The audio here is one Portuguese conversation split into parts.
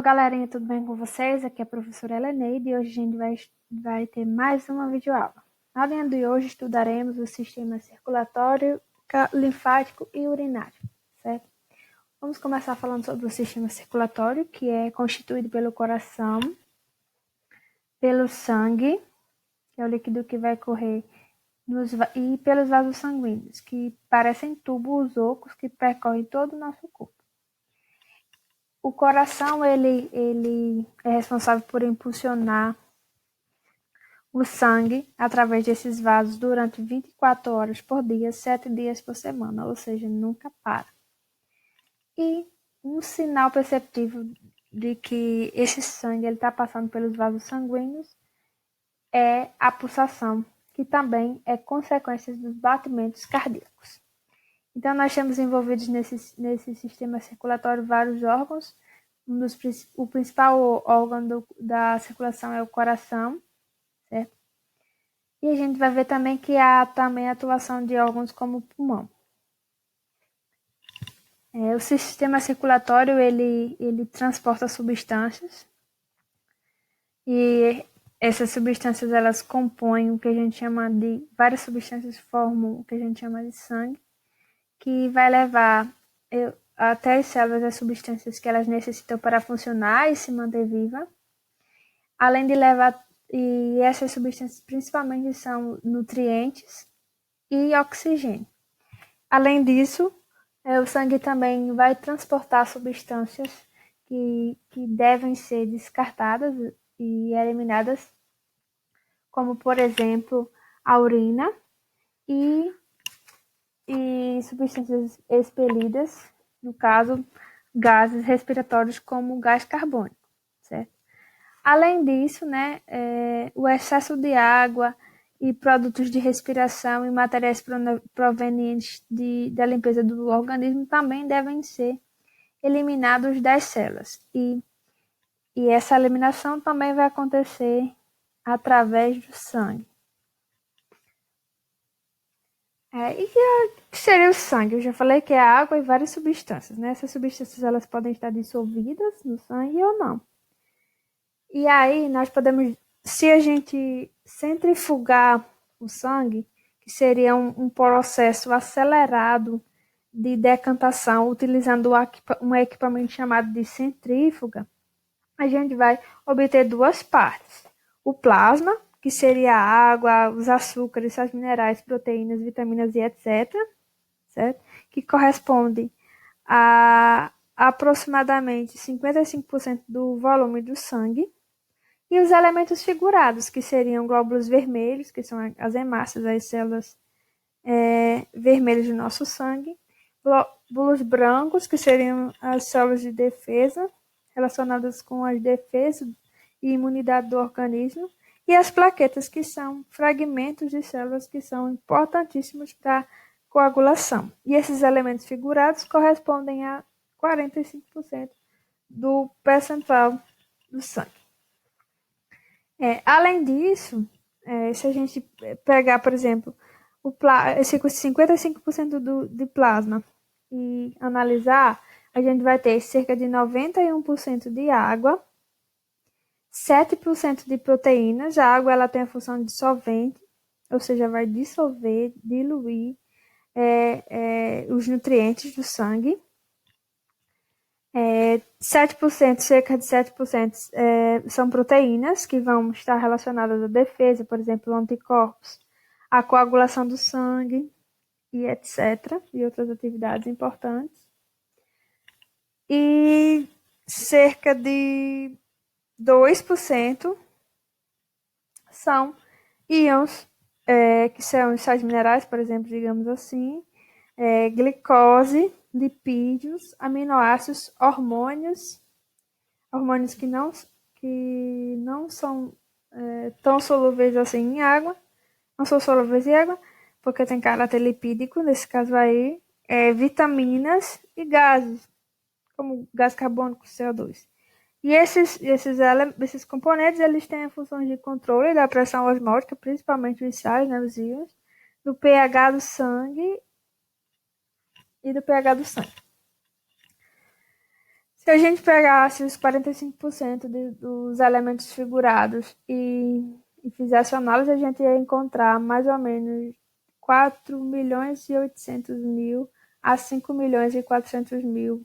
Galerinha, tudo bem com vocês? Aqui é a professora Heleneide e hoje a gente vai ter mais uma videoaula. Na aula de hoje estudaremos o sistema circulatório, linfático e urinário, certo? Vamos começar falando sobre o sistema circulatório, que é constituído pelo coração, pelo sangue, que é o líquido que vai correr, e pelos vasos sanguíneos, que parecem tubos ocos que percorrem todo o nosso corpo. O coração ele é responsável por impulsionar o sangue através desses vasos durante 24 horas por dia, 7 dias por semana, ou seja, nunca para. E um sinal perceptível de que esse sangue está passando pelos vasos sanguíneos é a pulsação, que também é consequência dos batimentos cardíacos. Então, nós temos envolvidos nesse sistema circulatório vários órgãos. O principal órgão da circulação é o coração, certo? E a gente vai ver também que há também a atuação de órgãos como o pulmão. O sistema circulatório, ele transporta substâncias e essas substâncias, elas compõem o que a gente chama de... Várias substâncias formam o que a gente chama de sangue, que vai levar até as células as substâncias que elas necessitam para funcionar e se manter viva, além de levar, e essas substâncias principalmente são nutrientes e oxigênio. Além disso, o sangue também vai transportar substâncias que devem ser descartadas e eliminadas, como, por exemplo, a urina e substâncias expelidas, no caso, gases respiratórios como o gás carbônico, certo? Além disso, o excesso de água e produtos de respiração e materiais provenientes da limpeza do organismo também devem ser eliminados das células. E essa eliminação também vai acontecer através do sangue. E o que seria o sangue? Eu já falei que é a água e várias substâncias, né? Essas substâncias, elas podem estar dissolvidas no sangue ou não. E aí nós podemos, se a gente centrifugar o sangue, que seria um processo acelerado de decantação, utilizando um equipamento chamado de centrífuga, a gente vai obter duas partes. O plasma, que seria a água, os açúcares, sais minerais, proteínas, vitaminas e etc., certo? Que corresponde a aproximadamente 55% do volume do sangue. E os elementos figurados, que seriam glóbulos vermelhos, que são as hemácias, as células vermelhas do nosso sangue. Glóbulos brancos, que seriam as células de defesa, relacionadas com as defesas e imunidade do organismo. E as plaquetas, que são fragmentos de células que são importantíssimos para a coagulação. E esses elementos figurados correspondem a 45% do percentual do sangue. Além disso, se a gente pegar, por exemplo, esse 55% de plasma e analisar, a gente vai ter cerca de 91% de água, 7% de proteínas. A água, ela tem a função de solvente, ou seja, vai dissolver, diluir os nutrientes do sangue. 7%, cerca de 7% são proteínas que vão estar relacionadas à defesa, por exemplo, anticorpos, à coagulação do sangue e etc. E outras atividades importantes. E cerca de 2% são íons, que são os sais minerais, por exemplo, digamos assim, glicose, lipídios, aminoácidos, hormônios que não são tão solúveis assim em água, não são solúveis em água, porque tem caráter lipídico, nesse caso aí, vitaminas e gases, como gás carbônico, CO2. E esses componentes, eles têm a função de controle da pressão osmótica, principalmente os sais, os íons, do pH do sangue e do pH do sangue. Se a gente pegasse os 45% dos elementos figurados e fizesse análise, a gente ia encontrar mais ou menos 4.800.000 a 5.400.000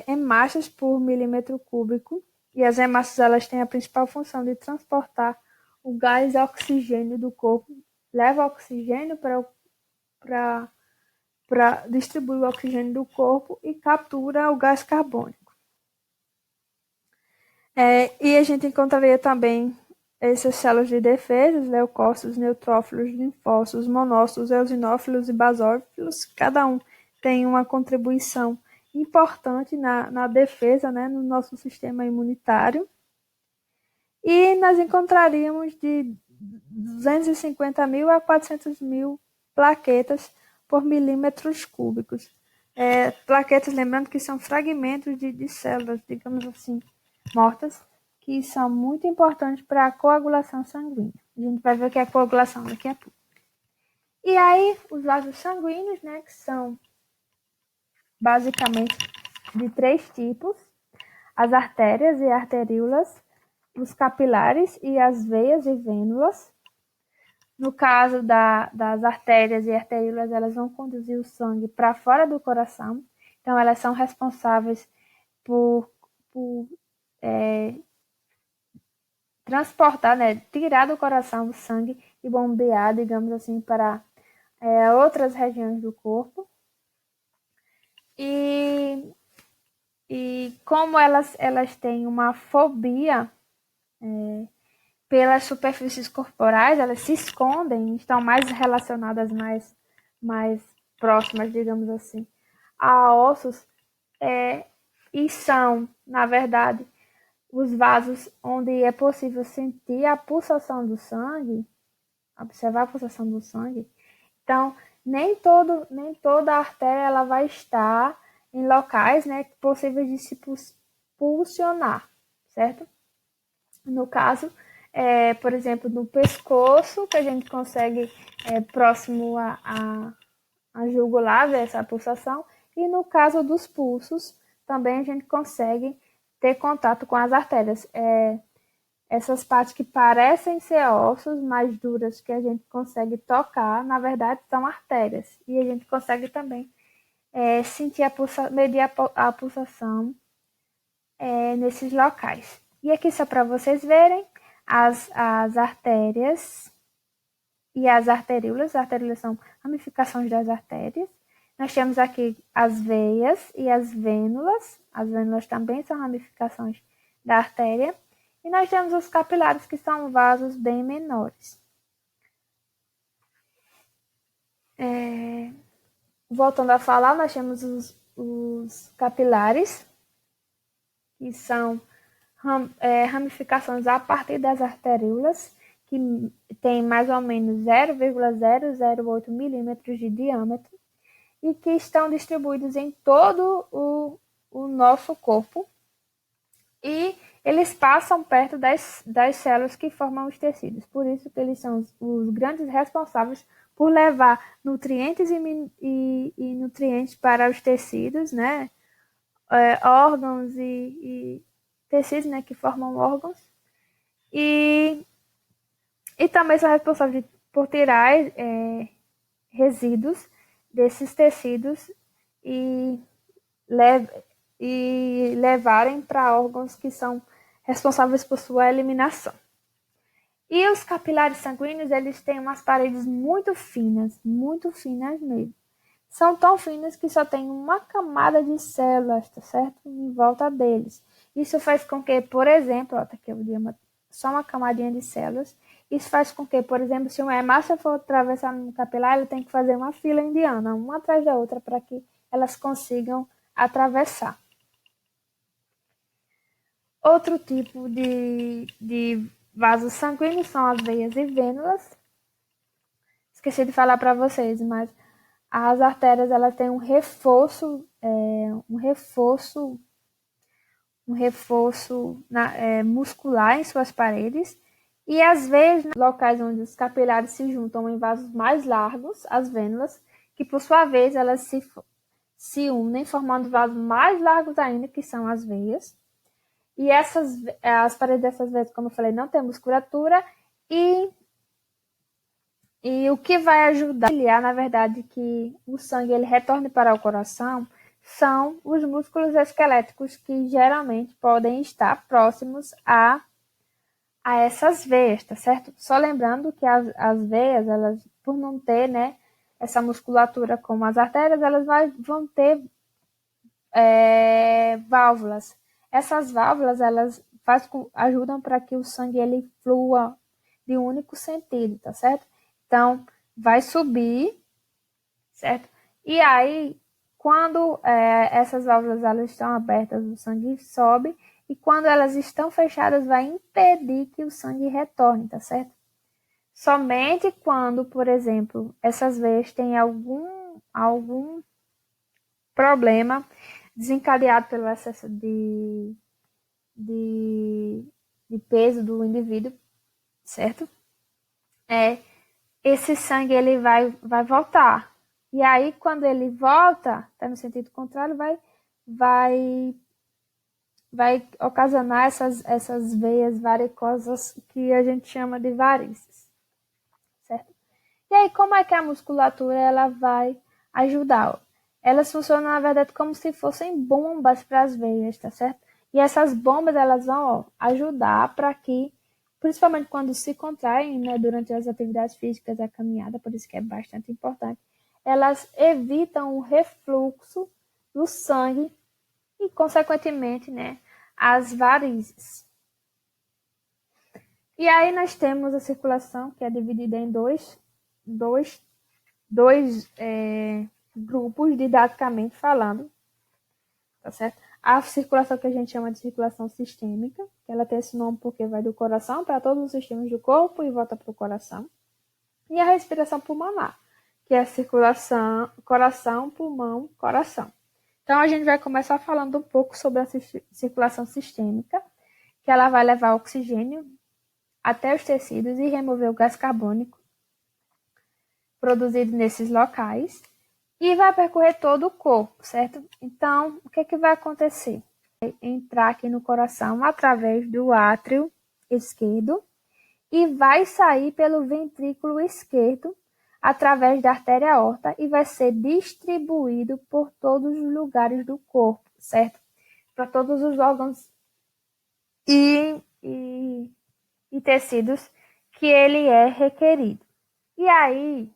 hemácias por milímetro cúbico. E as hemácias elas têm a principal função de transportar o gás oxigênio do corpo, leva oxigênio para distribui o oxigênio do corpo e captura o gás carbônico. E a gente encontraria também essas células de defesa, os leucócitos, neutrófilos, linfócitos, monócitos, eosinófilos e basófilos. Cada um tem uma contribuição importante na defesa, né, no nosso sistema imunitário. E nós encontraríamos de 250.000 a 400.000 plaquetas por milímetros cúbicos. Plaquetas, lembrando que são fragmentos de células, digamos assim, mortas, que são muito importantes para a coagulação sanguínea. A gente vai ver o que é coagulação daqui a pouco. E aí, os vasos sanguíneos, né, que são basicamente de 3 tipos: as artérias e arteríolas, os capilares e as veias e vênulas. No caso das artérias e arteríolas, elas vão conduzir o sangue para fora do coração. Então, elas são responsáveis por transportar, né, tirar do coração o sangue e bombear, digamos assim, para outras regiões do corpo. E como elas têm uma fobia pelas superfícies corporais, elas se escondem, estão mais relacionadas, mais próximas, digamos assim, a ossos, e são, na verdade, os vasos onde é possível sentir a pulsação do sangue, observar a pulsação do sangue. Então, nem toda artéria ela vai estar em locais, né, possíveis de se pulsionar, certo? No caso, por exemplo, no pescoço, que a gente consegue próximo a jugular, ver essa pulsação, e no caso dos pulsos, também a gente consegue ter contato com as artérias. Essas partes que parecem ser ossos mais duras que a gente consegue tocar, na verdade são artérias. E a gente consegue também sentir medir a pulsação nesses locais. E aqui só para vocês verem as artérias e as arteríolas. As arteríolas são ramificações das artérias. Nós temos aqui as veias e as vênulas. As vênulas também são ramificações da artéria. E nós temos os capilares, que são vasos bem menores. Voltando a falar, nós temos os capilares, que são ramificações a partir das arteríolas, que tem mais ou menos 0,008 milímetros de diâmetro e que estão distribuídos em todo o nosso corpo, e eles passam perto das células que formam os tecidos. Por isso que eles são os grandes responsáveis por levar nutrientes e nutrientes para os tecidos, né? Órgãos e tecidos, né, que formam órgãos. E também são responsáveis por tirar resíduos desses tecidos e levarem para órgãos que são responsáveis por sua eliminação. E os capilares sanguíneos, eles têm umas paredes muito finas mesmo. São tão finas que só tem uma camada de células, tá certo? Em volta deles. Isso faz com que, por exemplo, tá aqui só uma camadinha de células. Isso faz com que, por exemplo, se uma hemácia for atravessar no capilar, ela tem que fazer uma fila indiana, uma atrás da outra, para que elas consigam atravessar. Outro tipo de vasos sanguíneos são as veias e vênulas. Esqueci de falar para vocês, mas as artérias elas têm um reforço muscular em suas paredes, e as veias, locais onde os capilares se juntam em vasos mais largos, as vênulas, que por sua vez elas se unem, formando vasos mais largos ainda, que são as veias. E as paredes dessas veias, como eu falei, não tem musculatura. E o que vai ajudar na verdade, que o sangue ele retorne para o coração, são os músculos esqueléticos que geralmente podem estar próximos a essas veias, tá certo? Só lembrando que as veias, elas, por não ter, né, essa musculatura como as artérias, elas vão ter válvulas. Essas válvulas, elas ajudam para que o sangue ele flua de um único sentido, tá certo? Então, vai subir, certo? E aí, quando essas válvulas elas estão abertas, o sangue sobe, e quando elas estão fechadas, vai impedir que o sangue retorne, tá certo? Somente quando, por exemplo, essas veias têm algum problema desencadeado pelo excesso de peso do indivíduo, certo? Esse sangue ele vai voltar. E aí, quando ele volta, tá no sentido contrário, vai ocasionar essas veias varicosas que a gente chama de varizes, certo? E aí, como é que a musculatura ela vai ajudar? Elas funcionam, na verdade, como se fossem bombas para as veias, tá certo? E essas bombas, elas vão ajudar para que, principalmente quando se contraem, né, durante as atividades físicas, a caminhada, por isso que é bastante importante, elas evitam o refluxo do sangue e, consequentemente, né, as varizes. E aí nós temos a circulação, que é dividida em dois grupos, didaticamente falando, tá certo? A circulação que a gente chama de circulação sistêmica, que ela tem esse nome porque vai do coração para todos os sistemas do corpo e volta para o coração. E a respiração pulmonar, que é a circulação coração, pulmão, coração. Então, a gente vai começar falando um pouco sobre a circulação sistêmica, que ela vai levar oxigênio até os tecidos e remover o gás carbônico produzido nesses locais e vai percorrer todo o corpo, certo? Então, o que vai acontecer? Vai entrar aqui no coração através do átrio esquerdo e vai sair pelo ventrículo esquerdo através da artéria aorta e vai ser distribuído por todos os lugares do corpo, certo? Para todos os órgãos e tecidos que ele é requerido. E aí,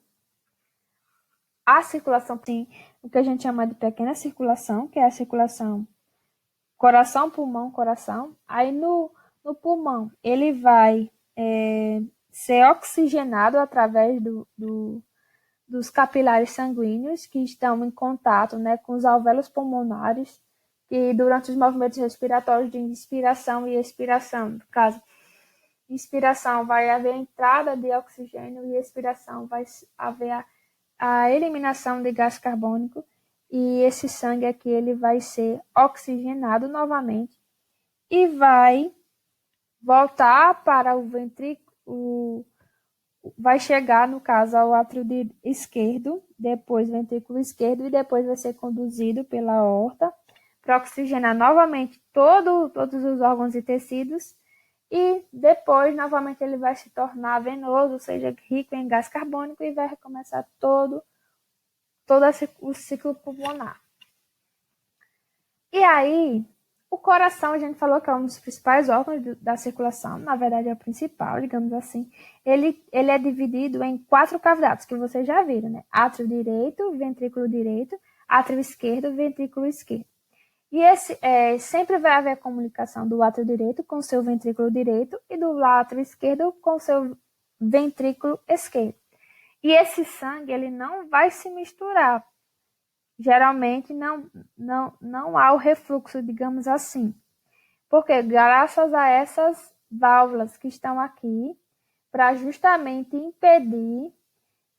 a circulação tem o que a gente chama de pequena circulação, que é a circulação coração, pulmão, coração. Aí no pulmão, ele vai ser oxigenado através dos capilares sanguíneos que estão em contato, né, com os alvéolos pulmonares, que durante os movimentos respiratórios de inspiração e expiração, no caso, inspiração vai haver entrada de oxigênio e expiração vai haver a eliminação de gás carbônico, e esse sangue aqui ele vai ser oxigenado novamente e vai voltar para o ventrículo, vai chegar, no caso, ao átrio esquerdo, depois ventrículo esquerdo, e depois vai ser conduzido pela aorta para oxigenar novamente todos os órgãos e tecidos, e depois, novamente, ele vai se tornar venoso, ou seja, rico em gás carbônico, e vai recomeçar todo o ciclo pulmonar. E aí, o coração, a gente falou que é um dos principais órgãos da circulação, na verdade é o principal, digamos assim. Ele é dividido em 4 cavidades, que vocês já viram, né? Átrio direito, ventrículo direito, átrio esquerdo, ventrículo esquerdo. E sempre vai haver a comunicação do átrio direito com o seu ventrículo direito e do átrio esquerdo com o seu ventrículo esquerdo. E esse sangue ele não vai se misturar. Geralmente não há o refluxo, digamos assim. Porque graças a essas válvulas que estão aqui, para justamente impedir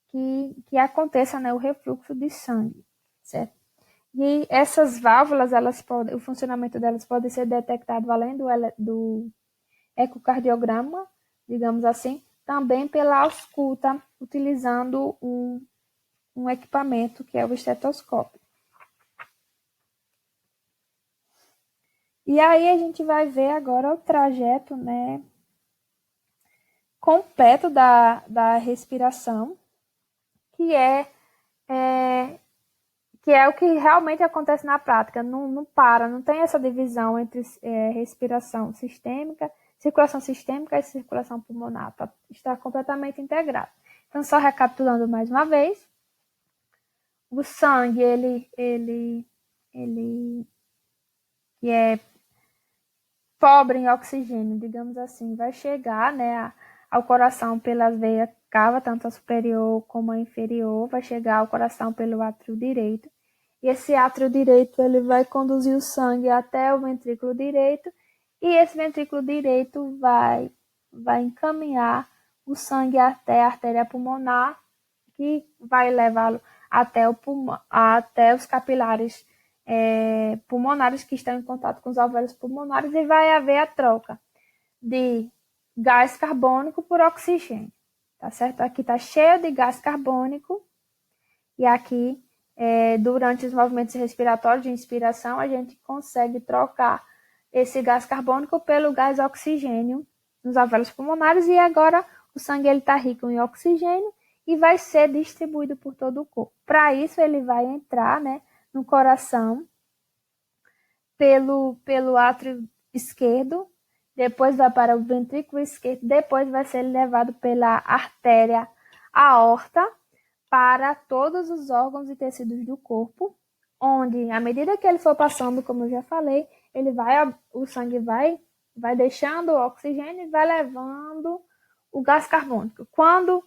que aconteça, né, o refluxo de sangue, certo? E essas válvulas, o funcionamento delas pode ser detectado além do ecocardiograma, digamos assim, também pela ausculta, utilizando um equipamento que é o estetoscópio. E aí a gente vai ver agora o trajeto, né, completo da respiração, que é que é o que realmente acontece na prática. Não para, não tem essa divisão entre respiração sistêmica, circulação sistêmica e circulação pulmonar. Está completamente integrado. Então, só recapitulando mais uma vez, o sangue, ele que é pobre em oxigênio, digamos assim, vai chegar, né, ao coração pelas veias cava, tanto a superior como a inferior, vai chegar ao coração pelo átrio direito. E esse átrio direito ele vai conduzir o sangue até o ventrículo direito, e esse ventrículo direito vai encaminhar o sangue até a artéria pulmonar, que vai levá-lo até, até os capilares pulmonares que estão em contato com os alvéolos pulmonares, e vai haver a troca de gás carbônico por oxigênio, tá certo? Aqui está cheio de gás carbônico, e aqui, durante os movimentos respiratórios de inspiração, a gente consegue trocar esse gás carbônico pelo gás oxigênio nos alvéolos pulmonares, e agora o sangue está rico em oxigênio e vai ser distribuído por todo o corpo. Para isso, ele vai entrar, né, no coração pelo átrio esquerdo, depois vai para o ventrículo esquerdo, depois vai ser levado pela artéria aorta para todos os órgãos e tecidos do corpo, onde, à medida que ele for passando, como eu já falei, o sangue vai deixando o oxigênio e vai levando o gás carbônico. Quando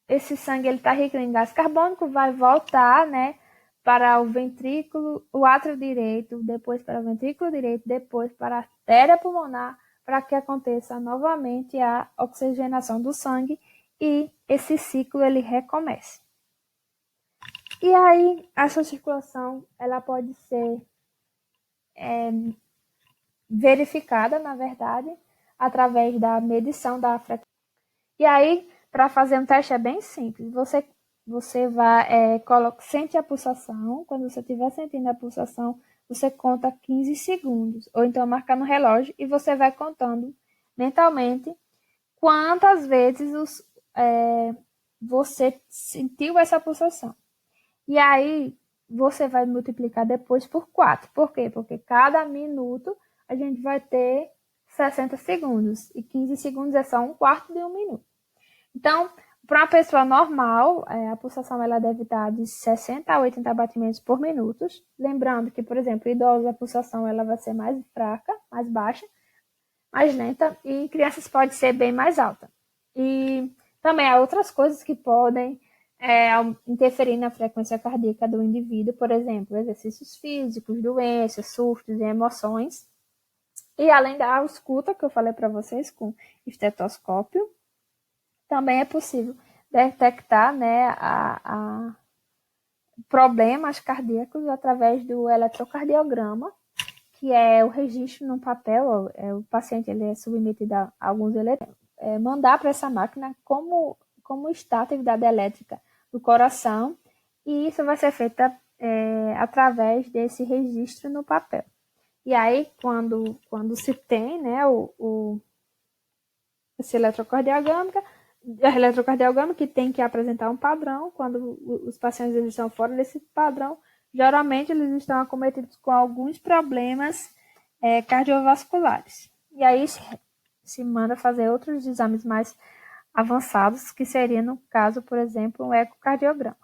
esse sangue está rico em gás carbônico, vai voltar, né, para o ventrículo, o átrio direito, depois para o ventrículo direito, depois para a artéria pulmonar, para que aconteça novamente a oxigenação do sangue e esse ciclo ele recomece. E aí, essa circulação, ela pode ser verificada, na verdade, através da medição da frequência. E aí, para fazer um teste é bem simples. Você vai, sente a pulsação. Quando você estiver sentindo a pulsação, você conta 15 segundos. Ou então marca no relógio e você vai contando mentalmente quantas vezes você sentiu essa pulsação. E aí, você vai multiplicar depois por 4. Por quê? Porque cada minuto a gente vai ter 60 segundos. E 15 segundos é só um quarto de um minuto. Então, para uma pessoa normal, a pulsação ela deve estar de 60 a 80 batimentos por minuto. Lembrando que, por exemplo, idosos, a pulsação ela vai ser mais fraca, mais baixa, mais lenta, e em crianças pode ser bem mais alta. E também há outras coisas que podem interferir na frequência cardíaca do indivíduo, por exemplo, exercícios físicos, doenças, surtos e emoções. E além da ausculta, que eu falei para vocês, com estetoscópio, também é possível detectar, né, problemas cardíacos através do eletrocardiograma, que é o registro no papel. O paciente ele é submetido a alguns eletrodos, mandar para essa máquina como está a atividade elétrica do coração, e isso vai ser feito através desse registro no papel. E aí, quando se tem, né, esse eletrocardiograma que tem que apresentar um padrão, quando os pacientes eles estão fora desse padrão, geralmente eles estão acometidos com alguns problemas cardiovasculares. E aí se manda fazer outros exames mais avançados, que seria, no caso, por exemplo, um ecocardiograma.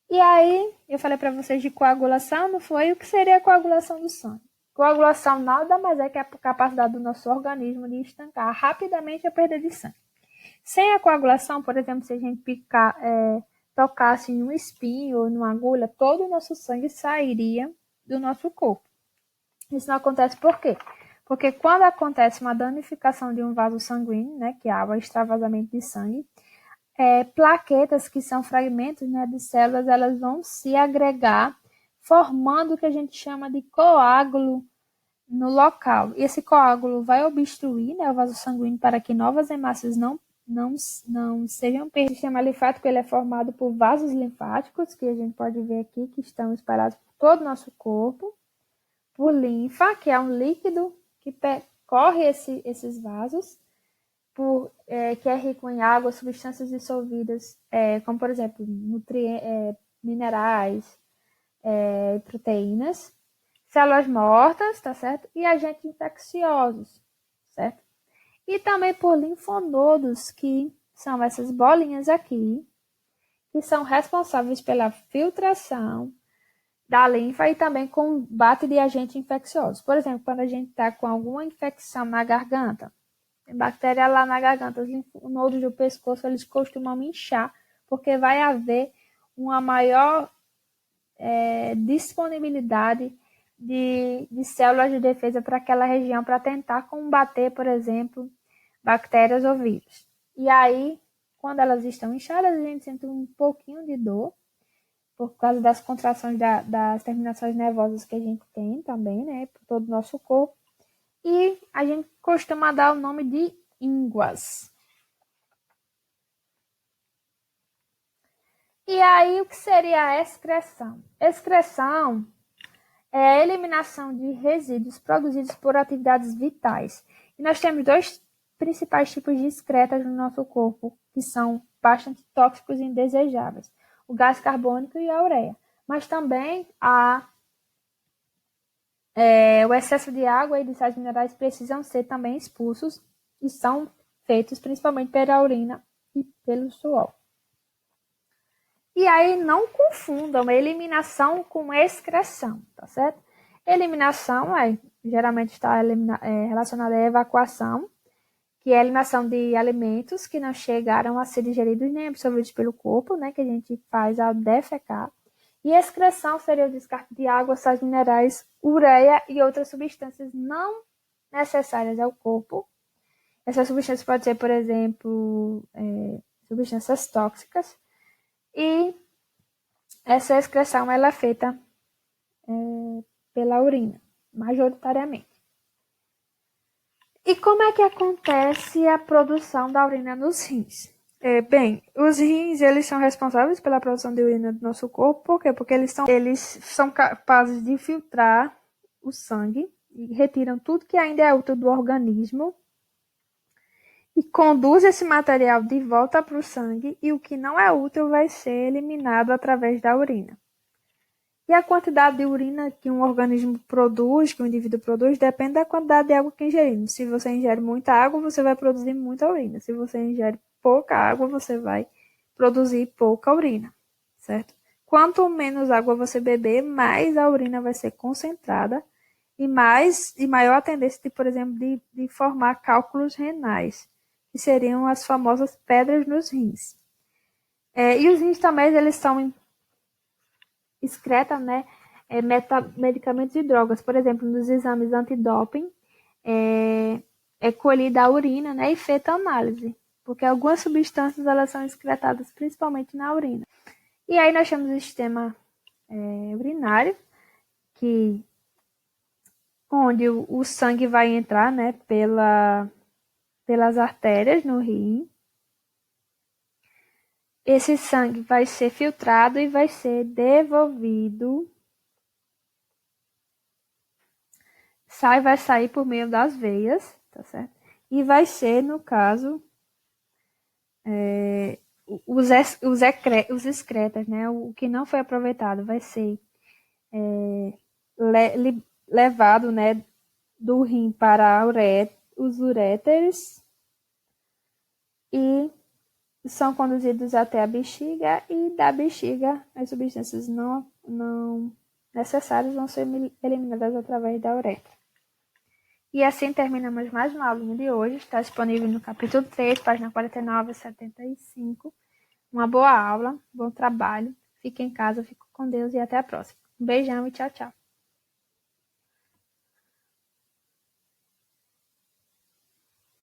E aí, eu falei para vocês de coagulação, não foi? O que seria a coagulação do sangue? Coagulação nada mais é que a capacidade do nosso organismo de estancar rapidamente a perda de sangue. Sem a coagulação, por exemplo, se a gente tocasse em um espinho ou numa agulha, todo o nosso sangue sairia do nosso corpo. Isso não acontece por quê? Porque quando acontece uma danificação de um vaso sanguíneo, né, que há o extravasamento de sangue, plaquetas, que são fragmentos, né, de células, elas vão se agregar, formando o que a gente chama de coágulo no local. E esse coágulo vai obstruir, né, o vaso sanguíneo para que novas hemácias não sejam perdidas. O sistema linfático ele é formado por vasos linfáticos, que a gente pode ver aqui, que estão espalhados por todo o nosso corpo. por linfa, que é um líquido que percorre esses vasos, que é rico em água, substâncias dissolvidas, como, por exemplo, minerais, proteínas, células mortas, tá certo? E agentes infecciosos, certo? E também por linfonodos, que são essas bolinhas aqui, que são responsáveis pela filtração da linfa e também combate de agentes infecciosos. Por exemplo, quando a gente está com alguma infecção na garganta, tem bactéria lá na garganta, os linfonodos do pescoço, eles costumam inchar, porque vai haver uma maior disponibilidade de células de defesa para aquela região, para tentar combater, por exemplo, bactérias ou vírus. E aí, quando elas estão inchadas, a gente sente um pouquinho de dor, por causa das contrações das terminações nervosas que a gente tem também, né, por todo o nosso corpo. E a gente costuma dar o nome de ínguas. E aí, o que seria a excreção? Excreção é a eliminação de resíduos produzidos por atividades vitais. E nós temos dois principais tipos de excretas no nosso corpo, que são bastante tóxicos e indesejáveis: o gás carbônico e a ureia. Mas também o excesso de água e de sais minerais precisam ser também expulsos e são feitos principalmente pela urina e pelo suor. E aí não confundam eliminação com excreção, tá certo? Eliminação geralmente está relacionada à evacuação, que é a eliminação de alimentos que não chegaram a ser digeridos nem absorvidos pelo corpo, né, que a gente faz ao defecar. E excreção seria o descarte de água, sais minerais, ureia e outras substâncias não necessárias ao corpo. Essas substâncias podem ser, por exemplo, substâncias tóxicas. E essa excreção ela é feita pela urina, majoritariamente. E como é que acontece a produção da urina nos rins? Bem, os rins eles são responsáveis pela produção de urina do nosso corpo. Por quê? Porque eles são capazes de filtrar o sangue e retiram tudo que ainda é útil do organismo e conduz esse material de volta para o sangue, e o que não é útil vai ser eliminado através da urina. E a quantidade de urina que um organismo produz, que um indivíduo produz, depende da quantidade de água que ingerimos. Se você ingere muita água, você vai produzir muita urina. Se você ingere pouca água, você vai produzir pouca urina, certo? Quanto menos água você beber, mais a urina vai ser concentrada e maior a tendência, de, por exemplo, de formar cálculos renais, que seriam as famosas pedras nos rins. E os rins também, eles são excreta, né, medicamentos e drogas. Por exemplo, nos exames antidoping, é colhida a urina, né, e feita análise, porque algumas substâncias elas são excretadas principalmente na urina. E aí nós temos o sistema urinário, onde o sangue vai entrar, né, pelas artérias no rim. Esse sangue vai ser filtrado e vai ser devolvido. Vai sair por meio das veias, tá certo? E vai ser, no caso, os excretas, né? O que não foi aproveitado vai ser levado, né, do rim para os uréteres e são conduzidos até a bexiga, e da bexiga as substâncias não necessárias vão ser eliminadas através da uretra. E assim terminamos mais uma aulinha de hoje. Está disponível no capítulo 3, página 49 a 75. Uma boa aula, bom trabalho. Fique em casa, fique com Deus e até a próxima. Um beijão e tchau, tchau.